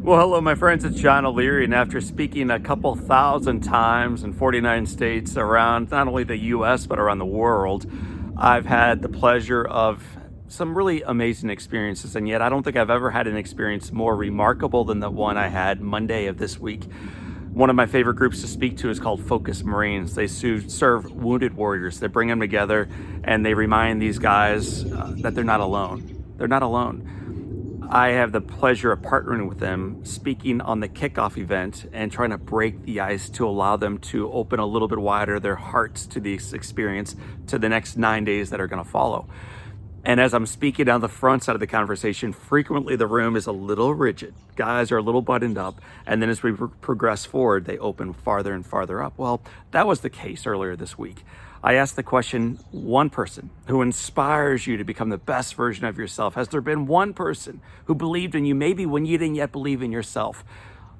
Well, hello, my friends. It's John O'Leary, and after speaking a couple thousand times in 49 states around not only the US but around the world, I've had the pleasure of some really amazing experiences, and yet I don't think I've ever had an experience more remarkable than the one I had Monday of this week. One of my favorite groups to speak to is called Focus Marines. They serve wounded warriors. They bring them together and they remind these guys that they're not alone. They're not alone. I have the pleasure of partnering with them, speaking on the kickoff event and trying to break the ice to allow them to open a little bit wider their hearts to this experience to the next 9 days that are going to follow. And as I'm speaking on the front side of the conversation, frequently the room is a little rigid. Guys are a little buttoned up. And then as we progress forward, they open farther and farther up. Well, that was the case earlier this week. I asked the question, one person who inspires you to become the best version of yourself. Has there been one person who believed in you, maybe when you didn't yet believe in yourself?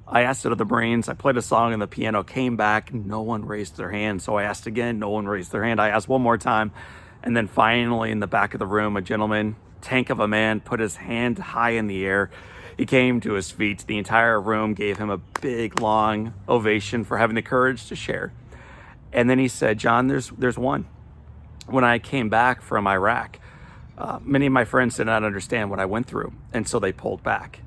I asked it of the Brains. I played a song on the piano, came back, no one raised their hand. So I asked again, no one raised their hand. I asked one more time. And then finally in the back of the room, a gentleman, tank of a man, put his hand high in the air. He came to his feet. The entire room gave him a big, long ovation for having the courage to share. And then he said, John, there's one. When I came back from Iraq, many of my friends did not understand what I went through, and so they pulled back.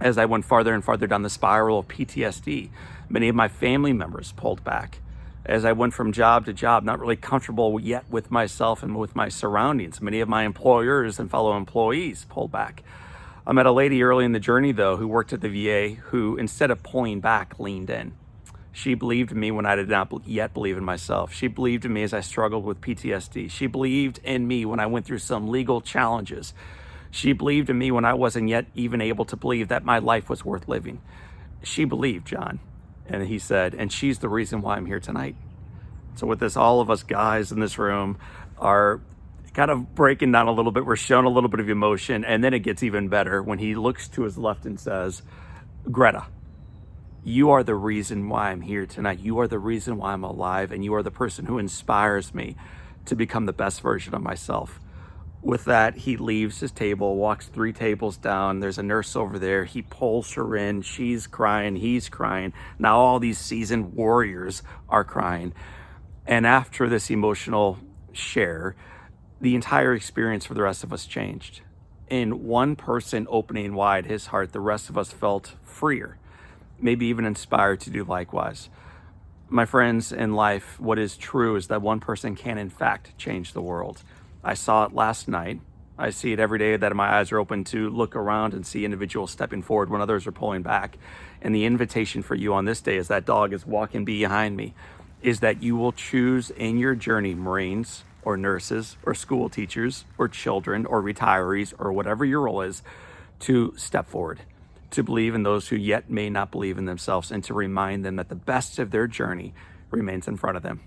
As I went farther and farther down the spiral of PTSD, many of my family members pulled back. As I went from job to job, not really comfortable yet with myself and with my surroundings, many of my employers and fellow employees pulled back. I met a lady early in the journey, though, who worked at the VA, who, instead of pulling back, leaned in. She believed in me when I did not yet believe in myself. She believed in me as I struggled with PTSD. She believed in me when I went through some legal challenges. She believed in me when I wasn't yet even able to believe that my life was worth living. She believed, John. And he said, and she's the reason why I'm here tonight. So with this, all of us guys in this room are kind of breaking down a little bit. We're showing a little bit of emotion. And then it gets even better when he looks to his left and says, Greta, you are the reason why I'm here tonight. You are the reason why I'm alive. And you are the person who inspires me to become the best version of myself. With that, he leaves his table, walks 3 tables down. There's a nurse over there. He pulls her in. She's crying. He's crying. Now all these seasoned warriors are crying. And after this emotional share, the entire experience for the rest of us changed. In one person opening wide his heart, the rest of us felt freer, maybe even inspired to do likewise. My friends, in life, what is true is that one person can, in fact, change the world. I saw it last night. I see it every day that my eyes are open to look around and see individuals stepping forward when others are pulling back. And the invitation for you on this day, as that dog is walking behind me, is that you will choose in your journey, Marines or nurses or school teachers or children or retirees or whatever your role is, to step forward, to believe in those who yet may not believe in themselves, and to remind them that the best of their journey remains in front of them.